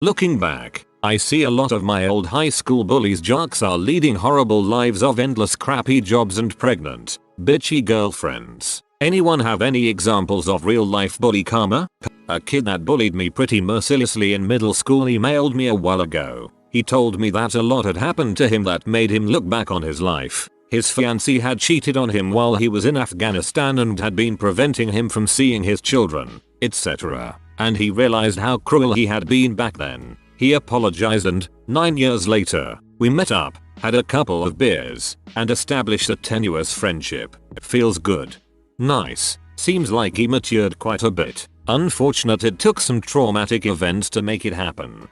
Looking back, I see a lot of my old high school bullies jocks are leading horrible lives of endless crappy jobs and pregnant, bitchy girlfriends. Anyone have any examples of real life bully karma? A kid that bullied me pretty mercilessly in middle school emailed me a while ago. He told me that a lot had happened to him that made him look back on his life. His fiancée had cheated on him while he was in Afghanistan and had been preventing him from seeing his children, etc. And he realized how cruel he had been back then. He apologized and, 9 years later, we met up, had a couple of beers, and established a tenuous friendship. It feels good. Nice. Seems like he matured quite a bit. Unfortunate it took some traumatic events to make it happen.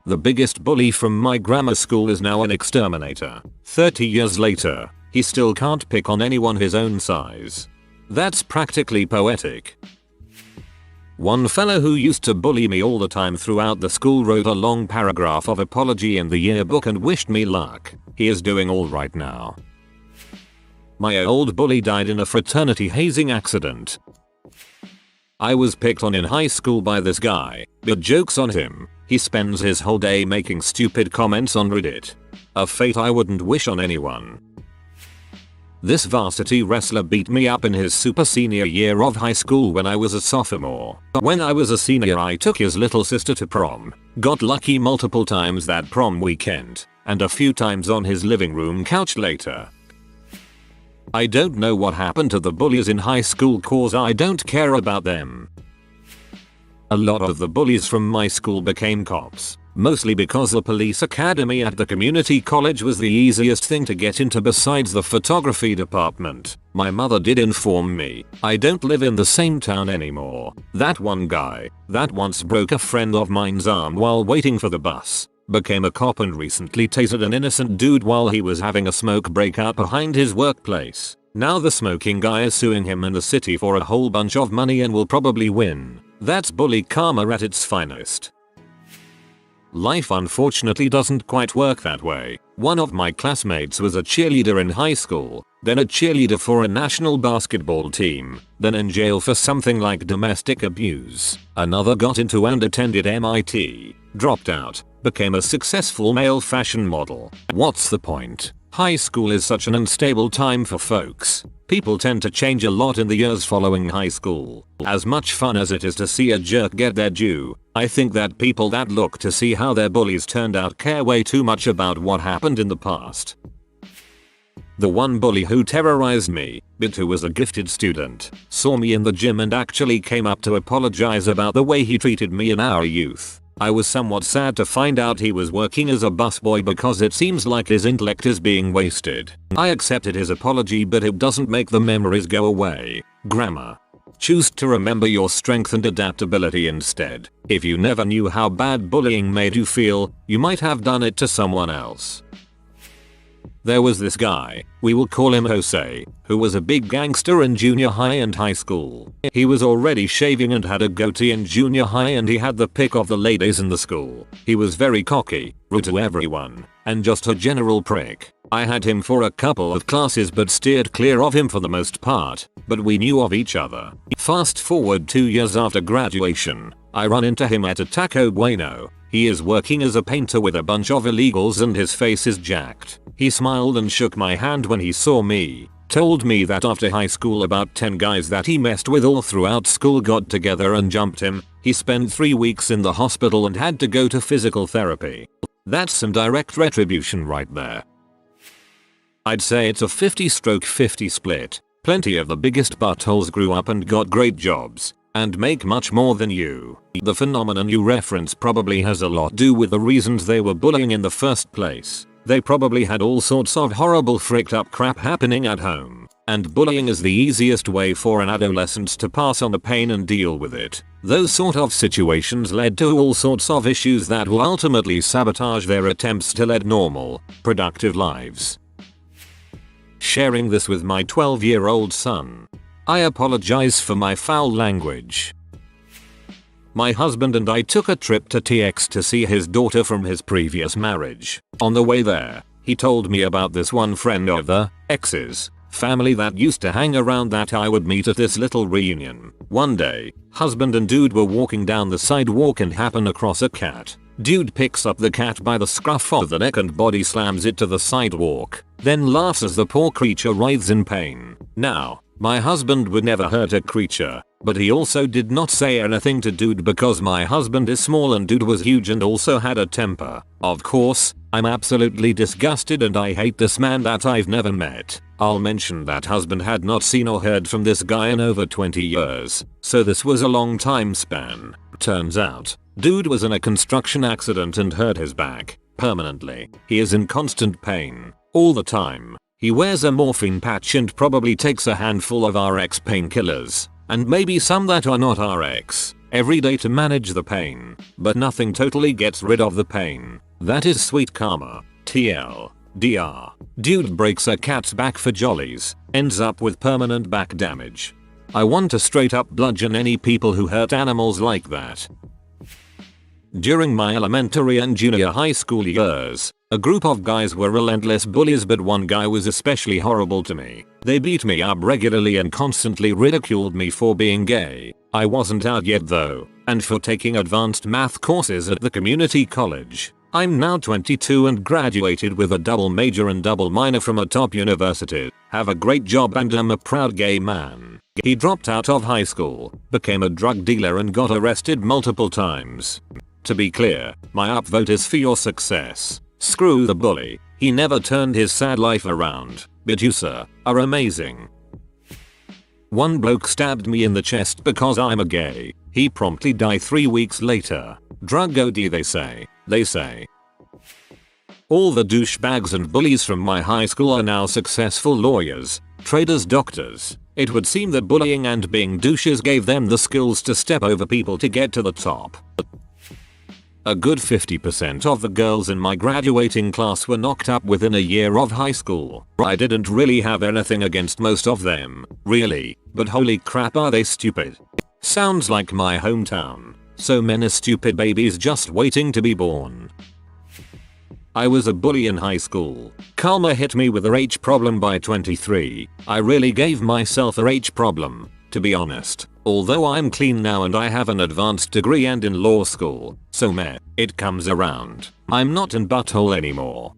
The biggest bully from my grammar school is now an exterminator. 30 years later, he still can't pick on anyone his own size. That's practically poetic. One fellow who used to bully me all the time throughout the school wrote a long paragraph of apology in the yearbook and wished me luck. He is doing alright now. My old bully died in a fraternity hazing accident. I was picked on in high school by this guy, but joke's on him, he spends his whole day making stupid comments on Reddit. A fate I wouldn't wish on anyone. This varsity wrestler beat me up in his super senior year of high school when I was a sophomore. When I was a senior I took his little sister to prom, got lucky multiple times that prom weekend, and a few times on his living room couch later. I don't know what happened to the bullies in high school cause I don't care about them. A lot of the bullies from my school became cops, mostly because the police academy at the community college was the easiest thing to get into besides the photography department. My mother did inform me, I don't live in the same town anymore. That one guy, that once broke a friend of mine's arm while waiting for the bus, became a cop and recently tasered an innocent dude while he was having a smoke breakout behind his workplace. Now the smoking guy is suing him in the city for a whole bunch of money and will probably win. That's bully karma at its finest. Life unfortunately doesn't quite work that way. One of my classmates was a cheerleader in high school, then a cheerleader for a national basketball team, then in jail for something like domestic abuse. Another got into and attended MIT, dropped out, became a successful male fashion model. What's the point? High school is such an unstable time for folks. People tend to change a lot in the years following high school. As much fun as it is to see a jerk get their due, I think that people that look to see how their bullies turned out care way too much about what happened in the past. The one bully who terrorized me, but who was a gifted student, saw me in the gym and actually came up to apologize about the way he treated me in our youth. I was somewhat sad to find out he was working as a busboy because it seems like his intellect is being wasted. I accepted his apology, but it doesn't make the memories go away. Grammar. Choose to remember your strength and adaptability instead. If you never knew how bad bullying made you feel, you might have done it to someone else. There was this guy, we will call him Jose, who was a big gangster in junior high and high school. He was already shaving and had a goatee in junior high and he had the pick of the ladies in the school. He was very cocky, rude to everyone, and just a general prick. I had him for a couple of classes but steered clear of him for the most part, but we knew of each other. Fast forward 2 years after graduation, I run into him at a Taco Bueno. He is working as a painter with a bunch of illegals and his face is jacked. He smiled and shook my hand when he saw me, told me that after high school about 10 guys that he messed with all throughout school got together and jumped him. He spent 3 weeks in the hospital and had to go to physical therapy. That's some direct retribution right there. I'd say it's a 50/50 split. Plenty of the biggest buttholes grew up and got great jobs, and make much more than you. The phenomenon you reference probably has a lot to do with the reasons they were bullying in the first place. They probably had all sorts of horrible fricked up crap happening at home, and bullying is the easiest way for an adolescent to pass on the pain and deal with it. Those sort of situations led to all sorts of issues that will ultimately sabotage their attempts to lead normal, productive lives. Sharing this with my 12-year-old son. I apologize for my foul language. My husband and I took a trip to TX to see his daughter from his previous marriage. On the way there, he told me about this one friend of the ex's family that used to hang around that I would meet at this little reunion. One day, husband and dude were walking down the sidewalk and happen across a cat. Dude picks up the cat by the scruff of the neck and body slams it to the sidewalk, then laughs as the poor creature writhes in pain. Now, my husband would never hurt a creature, but he also did not say anything to dude because my husband is small and dude was huge and also had a temper. Of course, I'm absolutely disgusted and I hate this man that I've never met. I'll mention that husband had not seen or heard from this guy in over 20 years, so this was a long time span. Turns out, dude was in a construction accident and hurt his back permanently. He is in constant pain all the time. He wears a morphine patch and probably takes a handful of RX painkillers, and maybe some that are not RX, every day to manage the pain, but nothing totally gets rid of the pain. That is sweet karma. TLDR. Dude breaks a cat's back for jollies, ends up with permanent back damage. I want to straight up bludgeon any people who hurt animals like that. During my elementary and junior high school years, a group of guys were relentless bullies, but one guy was especially horrible to me. They beat me up regularly and constantly ridiculed me for being gay. I wasn't out yet though, and for taking advanced math courses at the community college. I'm now 22 and graduated with a double major and double minor from a top university. Have a great job and I'm a proud gay man. He dropped out of high school, became a drug dealer and got arrested multiple times. To be clear, my upvote is for your success. Screw the bully. He never turned his sad life around, but you sir, are amazing. One bloke stabbed me in the chest because I'm a gay. He promptly died 3 weeks later. Drug OD they say. All the douchebags and bullies from my high school are now successful lawyers, traders, doctors. It would seem that bullying and being douches gave them the skills to step over people to get to the top. A good 50% of the girls in my graduating class were knocked up within a year of high school. I didn't really have anything against most of them, really, but holy crap are they stupid. Sounds like my hometown. So many stupid babies just waiting to be born. I was a bully in high school. Karma hit me with a H problem by 23. I really gave myself a H problem, to be honest. Although I'm clean now and I have an advanced degree and in law school, so meh, it comes around. I'm not in butthole anymore.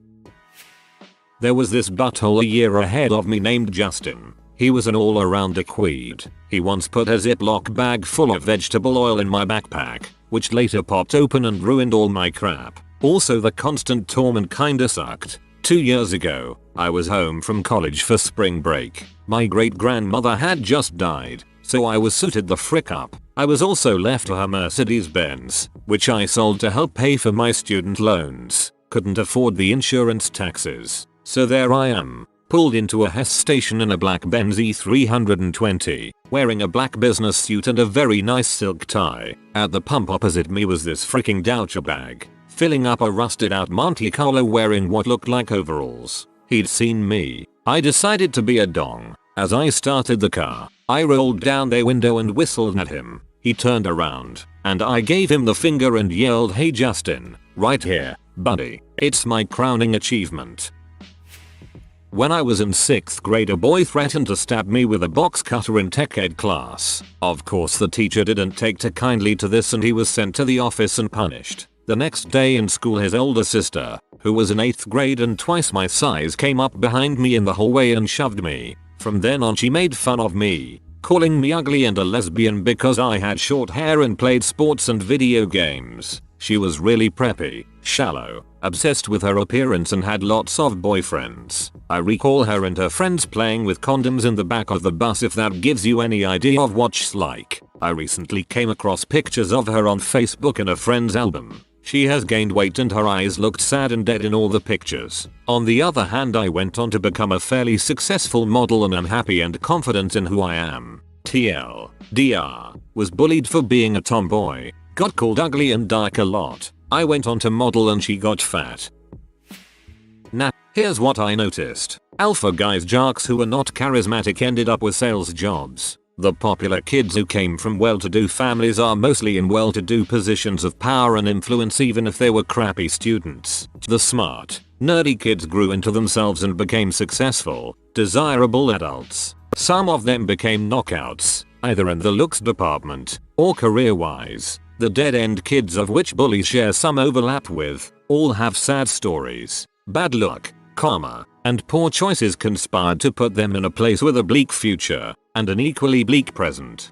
There was this butthole a year ahead of me named Justin. He was an all-around dickwad. He once put a Ziploc bag full of vegetable oil in my backpack, which later popped open and ruined all my crap. Also the constant torment kinda sucked. 2 years ago, I was home from college for spring break. My great-grandmother had just died, so I was suited the frick up. I was also left her Mercedes-Benz, which I sold to help pay for my student loans. Couldn't afford the insurance taxes. So there I am, pulled into a Hess station in a black Benz E320, wearing a black business suit and a very nice silk tie. At the pump opposite me was this freaking douchebag, filling up a rusted out Monte Carlo wearing what looked like overalls. He'd seen me. I decided to be a dong. As I started the car, I rolled down their window and whistled at him. He turned around, and I gave him the finger and yelled, "Hey Justin, right here, buddy. It's my crowning achievement." When I was in 6th grade, a boy threatened to stab me with a box cutter in tech ed class. Of course the teacher didn't take too kindly to this and he was sent to the office and punished. The next day in school, his older sister, who was in 8th grade and twice my size, came up behind me in the hallway and shoved me. From then on she made fun of me, calling me ugly and a lesbian because I had short hair and played sports and video games. She was really preppy, shallow, obsessed with her appearance and had lots of boyfriends. I recall her and her friends playing with condoms in the back of the bus, if that gives you any idea of what she's like. I recently came across pictures of her on Facebook in a friend's album. She has gained weight and her eyes looked sad and dead in all the pictures. On the other hand, I went on to become a fairly successful model and I'm happy and confident in who I am. TLDR. Was bullied for being a tomboy. Got called ugly and dark a lot. I went on to model and she got fat. Nah, here's what I noticed. Alpha guys, jocks who were not charismatic ended up with sales jobs. The popular kids who came from well-to-do families are mostly in well-to-do positions of power and influence even if they were crappy students. The smart, nerdy kids grew into themselves and became successful, desirable adults. Some of them became knockouts, either in the looks department or career-wise. The dead-end kids, of which bullies share some overlap with, all have sad stories. Bad luck, karma, and poor choices conspired to put them in a place with a bleak future and an equally bleak present.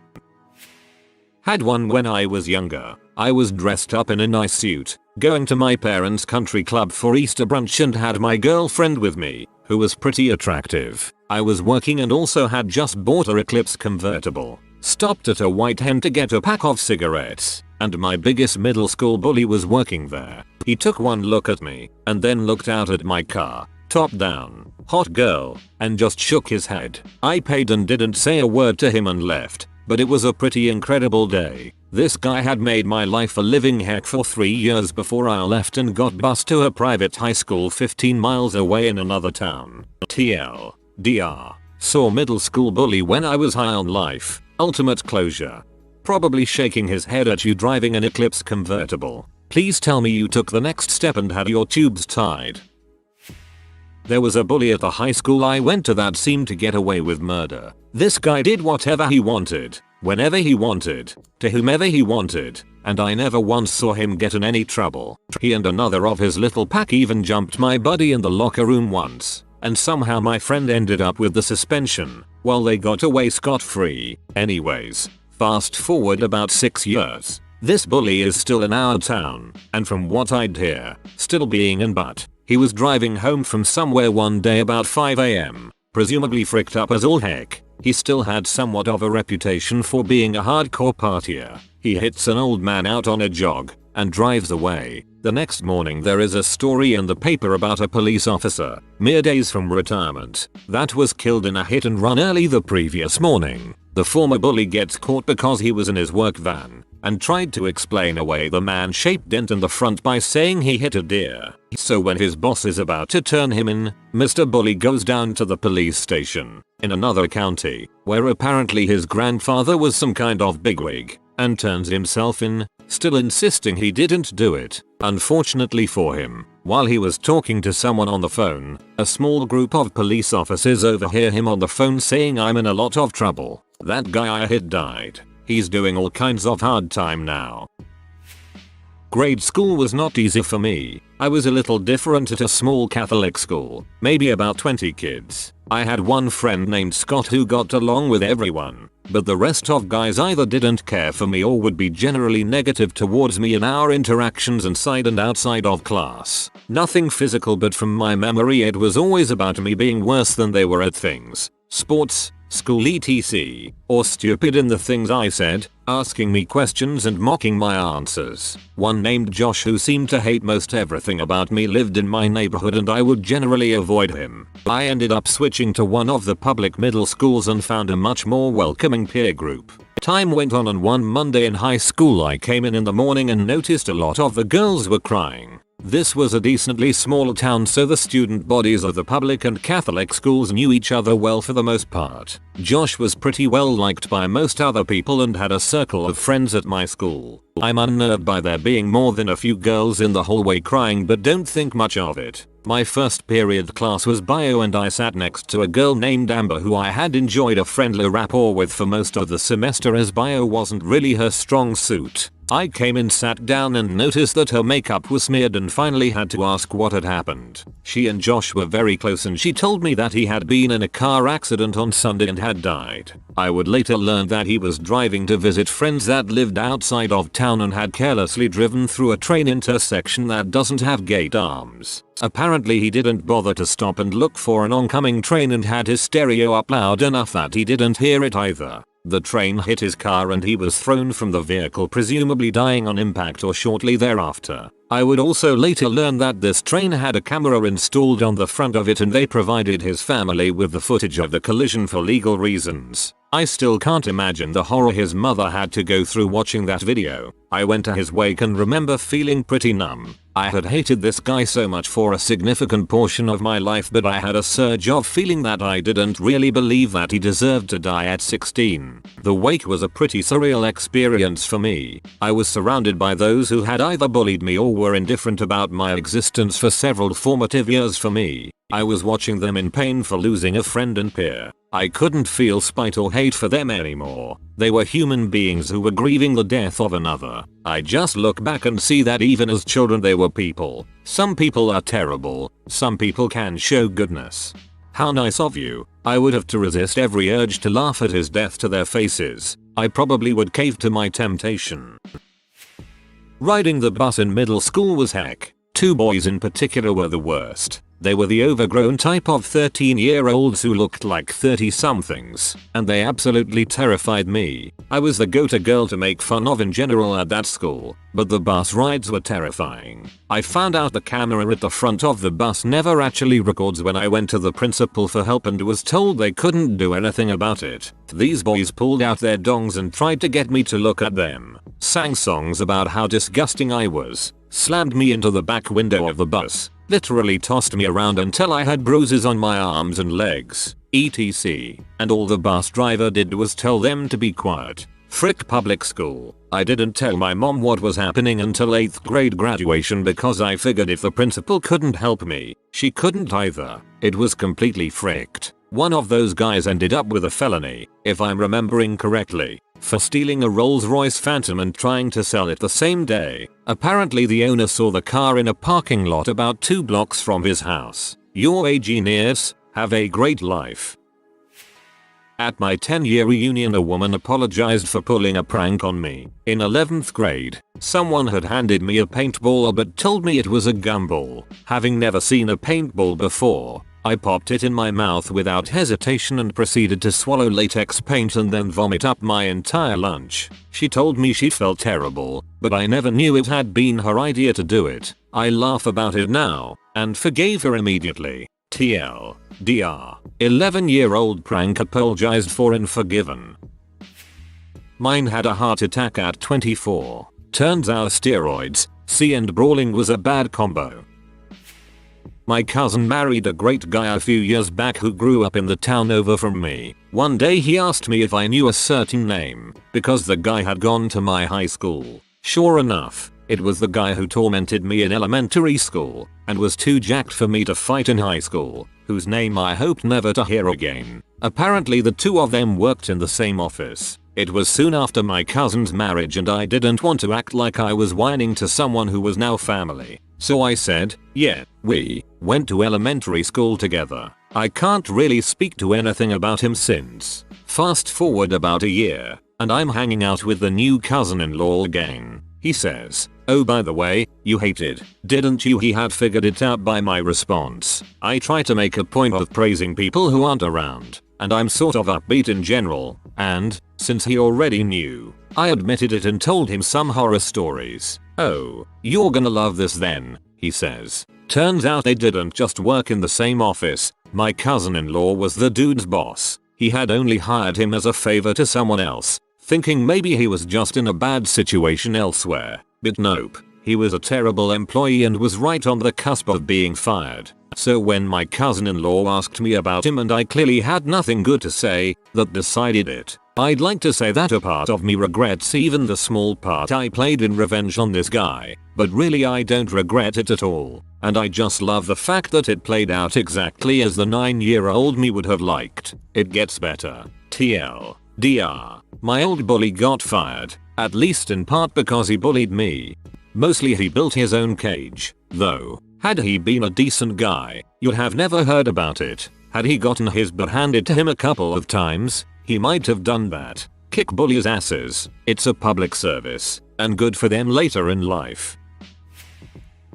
Had one when I was younger. I was dressed up in a nice suit, going to my parents' country club for Easter brunch and had my girlfriend with me, who was pretty attractive. I was working and also had just bought a Eclipse convertible. Stopped at a White Hen to get a pack of cigarettes, and my biggest middle school bully was working there. He took one look at me, and then looked out at my car, top down, hot girl, and just shook his head. I paid and didn't say a word to him and left, but it was a pretty incredible day. This guy had made my life a living heck for 3 years before I left and got bused to a private high school 15 miles away in another town. TLDR. Saw middle school bully when I was high on life. Ultimate closure. Probably shaking his head at you driving an Eclipse convertible. Please tell me you took the next step and had your tubes tied. There was a bully at the high school I went to that seemed to get away with murder. This guy did whatever he wanted, whenever he wanted, to whomever he wanted, and I never once saw him get in any trouble. He and another of his little pack even jumped my buddy in the locker room once, and somehow my friend ended up with the suspension, while they got away scot-free. Anyways, fast forward about 6 years. This bully is still in our town, and from what I'd hear, still being in butt. He was driving home from somewhere one day about 5 AM, presumably fricked up as all heck. He still had somewhat of a reputation for being a hardcore partier. He hits an old man out on a jog and drives away. The next morning there is a story in the paper about a police officer, mere days from retirement, that was killed in a hit and run early the previous morning. The former bully gets caught because he was in his work van and tried to explain away the man-shaped dent in the front by saying he hit a deer. So when his boss is about to turn him in, Mr. Bully goes down to the police station in another county, where apparently his grandfather was some kind of bigwig, and turns himself in, still insisting he didn't do it. Unfortunately for him, while he was talking to someone on the phone, a small group of police officers overhear him on the phone saying, "I'm in a lot of trouble. That guy I hit died. He's doing all kinds of hard time now." Grade school was not easy for me. I was a little different at a small Catholic school, maybe about 20 kids. I had one friend named Scott who got along with everyone, but the rest of guys either didn't care for me or would be generally negative towards me in our interactions inside and outside of class. Nothing physical, but from my memory it was always about me being worse than they were at things. Sports, school etc. or stupid in the things I said, asking me questions and mocking my answers. One named Josh, who seemed to hate most everything about me, lived in my neighborhood and I would generally avoid him. I ended up switching to one of the public middle schools and found a much more welcoming peer group. Time went on and one Monday in high school I came in the morning and noticed a lot of the girls were crying. This was a decently small town, so the student bodies of the public and Catholic schools knew each other well for the most part. Josh was pretty well liked by most other people and had a circle of friends at my school. I'm unnerved by there being more than a few girls in the hallway crying, but don't think much of it. My first period class was bio and I sat next to a girl named Amber who I had enjoyed a friendly rapport with for most of the semester, as bio wasn't really her strong suit. I came in, sat down and noticed that her makeup was smeared and finally had to ask what had happened. She and Josh were very close and she told me that he had been in a car accident on Sunday and had died. I would later learn that he was driving to visit friends that lived outside of town and had carelessly driven through a train intersection that doesn't have gate arms. Apparently he didn't bother to stop and look for an oncoming train and had his stereo up loud enough that he didn't hear it either. The train hit his car and he was thrown from the vehicle, presumably dying on impact or shortly thereafter. I would also later learn that this train had a camera installed on the front of it and they provided his family with the footage of the collision for legal reasons. I still can't imagine the horror his mother had to go through watching that video. I went to his wake and remember feeling pretty numb. I had hated this guy so much for a significant portion of my life, but I had a surge of feeling that I didn't really believe that he deserved to die at 16. The wake was a pretty surreal experience for me. I was surrounded by those who had either bullied me or were indifferent about my existence for several formative years for me. I was watching them in pain for losing a friend and peer. I couldn't feel spite or hate for them anymore. They were human beings who were grieving the death of another. I just look back and see that even as children they were people. Some people are terrible, some people can show goodness. How nice of you. I would have to resist every urge to laugh at his death to their faces. I probably would cave to my temptation. Riding the bus in middle school was heck. Two boys in particular were the worst. They were the overgrown type of 13-year-olds who looked like 30-somethings, and they absolutely terrified me. I was the go-to girl to make fun of in general at that school, but the bus rides were terrifying. I found out the camera at the front of the bus never actually records when I went to the principal for help and was told they couldn't do anything about it. These boys pulled out their dongs and tried to get me to look at them, sang songs about how disgusting I was, slammed me into the back window of the bus, literally tossed me around until I had bruises on my arms and legs, etc. And all the bus driver did was tell them to be quiet. Frick public school. I didn't tell my mom what was happening until 8th grade graduation because I figured if the principal couldn't help me, she couldn't either. It was completely fricked. One of those guys ended up with a felony, if I'm remembering correctly, for stealing a Rolls-Royce Phantom and trying to sell it the same day. Apparently the owner saw the car in a parking lot about 2 blocks from his house. Your engineers have a great life. At my 10-year reunion, a woman apologized for pulling a prank on me. In 11th grade, someone had handed me a paintball but told me it was a gumball. Having never seen a paintball before, I popped it in my mouth without hesitation and proceeded to swallow latex paint and then vomit up my entire lunch. She told me she felt terrible, but I never knew it had been her idea to do it. I laugh about it now, and forgave her immediately. TLDR. 11-year-old prank apologized for and forgiven. Mine had a heart attack at 24. Turns out steroids, and brawling was a bad combo. My cousin married a great guy a few years back who grew up in the town over from me. One day he asked me if I knew a certain name, because the guy had gone to my high school. Sure enough, it was the guy who tormented me in elementary school, and was too jacked for me to fight in high school, whose name I hoped never to hear again. Apparently the two of them worked in the same office. It was soon after my cousin's marriage and I didn't want to act like I was whining to someone who was now family. So I said, yeah, we went to elementary school together. I can't really speak to anything about him since. Fast forward about a year, and I'm hanging out with the new cousin-in-law again. He says, oh by the way, you hated, didn't you? He had figured it out by my response. I try to make a point of praising people who aren't around, and I'm sort of upbeat in general, and, since he already knew, I admitted it and told him some horror stories. Oh, you're gonna love this then, he says. Turns out they didn't just work in the same office. My cousin-in-law was the dude's boss. He had only hired him as a favor to someone else, thinking maybe he was just in a bad situation elsewhere. But nope, he was a terrible employee and was right on the cusp of being fired. So when my cousin-in-law asked me about him and I clearly had nothing good to say, that decided it. I'd like to say that a part of me regrets even the small part I played in revenge on this guy, but really I don't regret it at all, and I just love the fact that it played out exactly as the 9-year-old me would have liked. It gets better. TLDR. My old bully got fired, at least in part because he bullied me. Mostly he built his own cage, though. Had he been a decent guy, you'd have never heard about it. Had he gotten his butt handed to him a couple of times, he might have done that. Kick bullies' asses. It's a public service, and good for them later in life.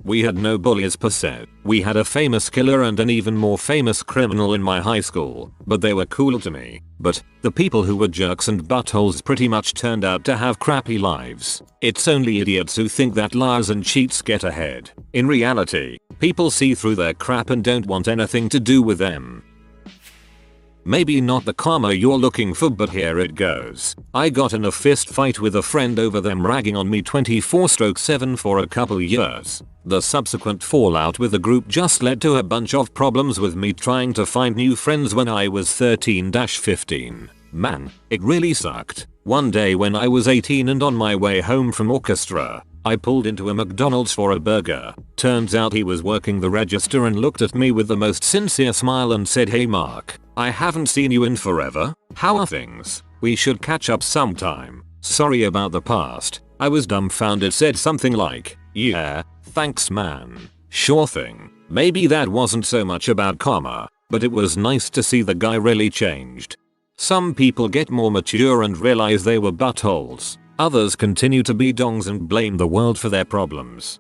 We had no bullies per se. We had a famous killer and an even more famous criminal in my high school, but they were cool to me. But the people who were jerks and buttholes pretty much turned out to have crappy lives. It's only idiots who think that liars and cheats get ahead. In reality, people see through their crap and don't want anything to do with them. Maybe not the karma you're looking for, but here it goes. I got in a fist fight with a friend over them ragging on me 24/7 for a couple years. The subsequent fallout with the group just led to a bunch of problems with me trying to find new friends when I was 13-15. Man, it really sucked. One day when I was 18 and on my way home from orchestra, I pulled into a McDonald's for a burger. Turns out he was working the register and looked at me with the most sincere smile and said, "Hey Mark, I haven't seen you in forever. How are things? We should catch up sometime. Sorry about the past." I was dumbfounded, said something like, "Yeah, thanks man. Sure thing." Maybe that wasn't so much about karma, but it was nice to see the guy really changed. Some people get more mature and realize they were buttholes. Others continue to be dongs and blame the world for their problems.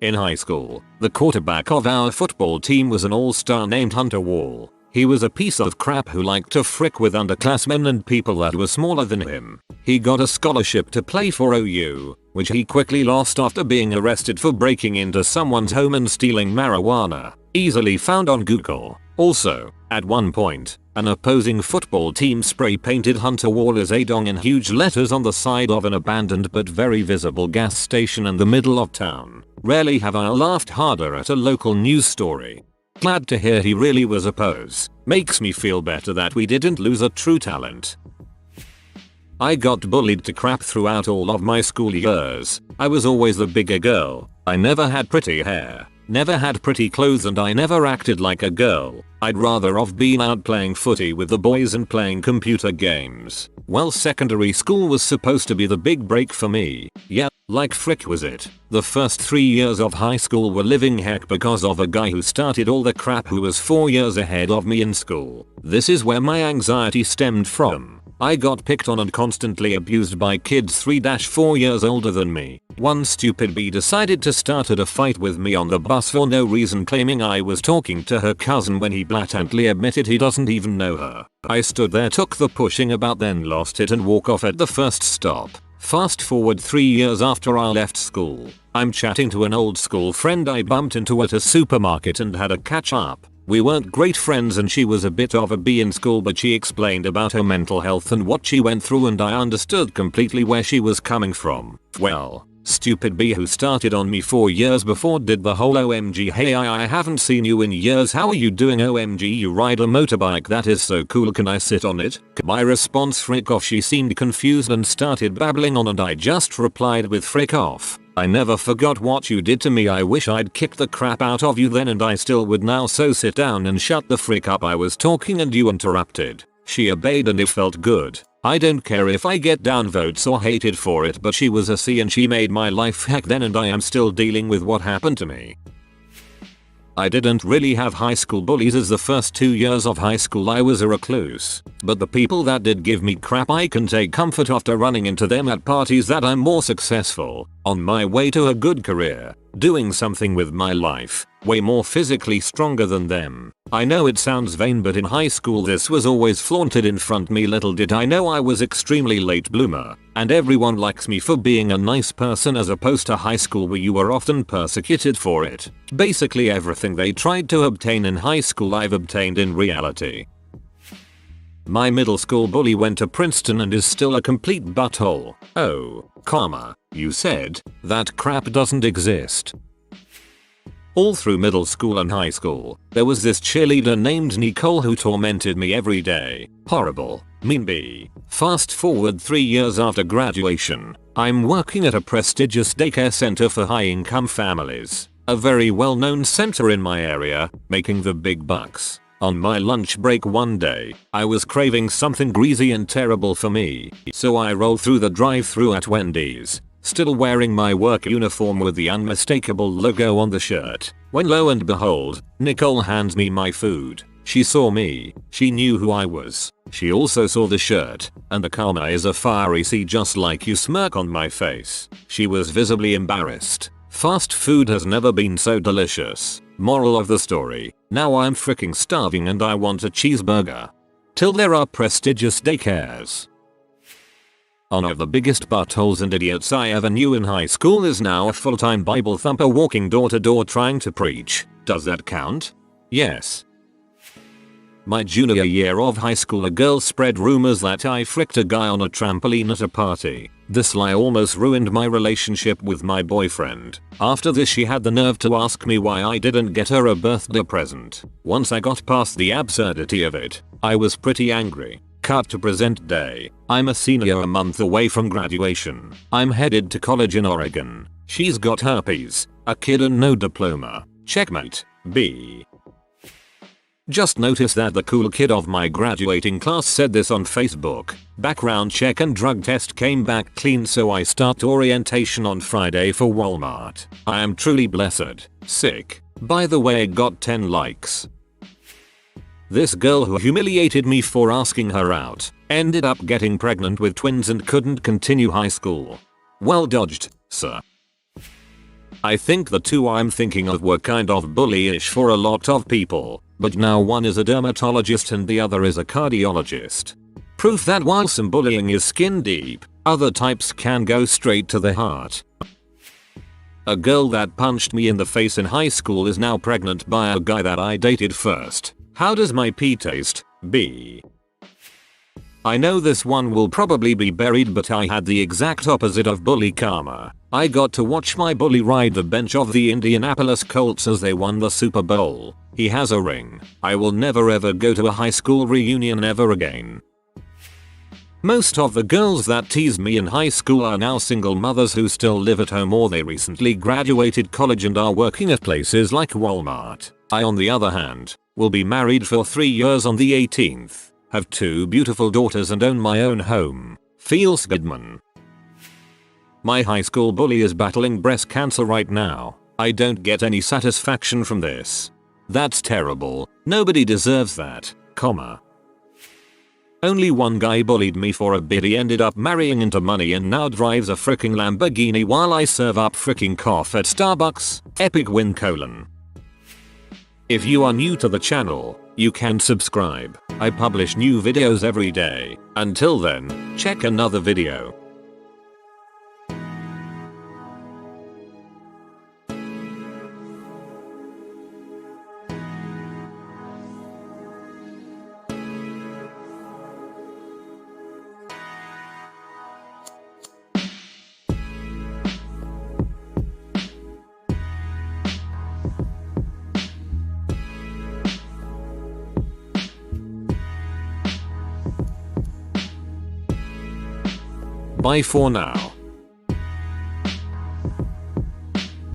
In high school, the quarterback of our football team was an all-star named Hunter Wall. He was a piece of crap who liked to frick with underclassmen and people that were smaller than him. He got a scholarship to play for OU, which he quickly lost after being arrested for breaking into someone's home and stealing marijuana, easily found on Google. Also, at one point, an opposing football team spray painted Hunter Wall as a dong in huge letters on the side of an abandoned but very visible gas station in the middle of town. Rarely have I laughed harder at a local news story. Glad to hear he really was a pose. Makes me feel better that we didn't lose a true talent. I got bullied to crap throughout all of my school years. I was always the bigger girl. I never had pretty hair, never had pretty clothes, and I never acted like a girl. I'd rather have been out playing footy with the boys and playing computer games. Well, secondary school was supposed to be the big break for me. Yeah, like frick was it. The first 3 years of high school were living heck because of a guy who started all the crap who was 4 years ahead of me in school. This is where my anxiety stemmed from. I got picked on and constantly abused by kids 3-4 years older than me. One stupid bee decided to start a fight with me on the bus for no reason, claiming I was talking to her cousin when he blatantly admitted he doesn't even know her. I stood there, took the pushing about, then lost it and walk off at the first stop. Fast forward 3 years after I left school. I'm chatting to an old school friend I bumped into at a supermarket and had a catch up. We weren't great friends and she was a bit of a bee in school, but she explained about her mental health and what she went through, and I understood completely where she was coming from. Well, stupid bee who started on me 4 years before did the whole OMG hey I haven't seen you in years, how are you doing, OMG you ride a motorbike, that is so cool, can I sit on it? My response, frick off. She seemed confused and started babbling on and I just replied with frick off. I never forgot what you did to me. I wish I'd kicked the crap out of you then and I still would now, so sit down and shut the frick up. I was talking and you interrupted. She obeyed and it felt good. I don't care if I get downvotes or hated for it, but she was a C and she made my life heck then, and I am still dealing with what happened to me. I didn't really have high school bullies, as the first 2 years of high school I was a recluse, but the people that did give me crap I can take comfort after running into them at parties that I'm more successful, on my way to a good career, doing something with my life, way more physically stronger than them. I know it sounds vain, but in high school this was always flaunted in front of me. Little did I know I was extremely late bloomer, and everyone likes me for being a nice person, as opposed to high school where you were often persecuted for it. Basically everything they tried to obtain in high school I've obtained in reality. My middle school bully went to Princeton and is still a complete butthole. Oh, karma, you said? That crap doesn't exist. All through middle school and high school, there was this cheerleader named Nicole who tormented me every day. Horrible, mean bee. Fast forward 3 years after graduation, I'm working at a prestigious daycare center for high-income families. A very well-known center in my area, making the big bucks. On my lunch break one day, I was craving something greasy and terrible for me, so I rolled through the drive-thru at Wendy's, still wearing my work uniform with the unmistakable logo on the shirt, when lo and behold, Nicole hands me my food. She saw me, she knew who I was, she also saw the shirt, and the karma is a fiery C just like you smirk on my face. She was visibly embarrassed. Fast food has never been so delicious. Moral of the story, now I'm freaking starving and I want a cheeseburger. Till there are prestigious daycares. One of the biggest buttholes and idiots I ever knew in high school is now a full-time Bible thumper walking door to door trying to preach. Does that count? Yes. My junior year of high school, a girl spread rumors that I fricked a guy on a trampoline at a party. This lie almost ruined my relationship with my boyfriend. After this she had the nerve to ask me why I didn't get her a birthday present. Once I got past the absurdity of it, I was pretty angry. Cut to present day. I'm a senior a month away from graduation. I'm headed to college in Oregon. She's got herpes, a kid and no diploma. Checkmate. B. Just noticed that the cool kid of my graduating class said this on Facebook. Background check and drug test came back clean, so I start orientation on Friday for Walmart. I am truly blessed. Sick. By the way, got 10 likes. This girl who humiliated me for asking her out ended up getting pregnant with twins and couldn't continue high school. Well dodged, sir. I think the two I'm thinking of were kind of bullyish for a lot of people, but now one is a dermatologist and the other is a cardiologist. Proof that while some bullying is skin deep, other types can go straight to the heart. A girl that punched me in the face in high school is now pregnant by a guy that I dated first. How does my pee taste? B. I know this one will probably be buried, but I had the exact opposite of bully karma. I got to watch my bully ride the bench of the Indianapolis Colts as they won the Super Bowl. He has a ring. I will never ever go to a high school reunion ever again. Most of the girls that teased me in high school are now single mothers who still live at home, or they recently graduated college and are working at places like Walmart. I, on the other hand, will be married for 3 years on the 18th. Have 2 beautiful daughters and own my own home. Feels good, man. My high school bully is battling breast cancer right now. I don't get any satisfaction from this. That's terrible. Nobody deserves that, comma. Only one guy bullied me for a bit. He ended up marrying into money and now drives a freaking Lamborghini while I serve up freaking cough at Starbucks. Epic win colon. If you are new to the channel, you can subscribe. I publish new videos every day. Until then, check another video. Bye for now.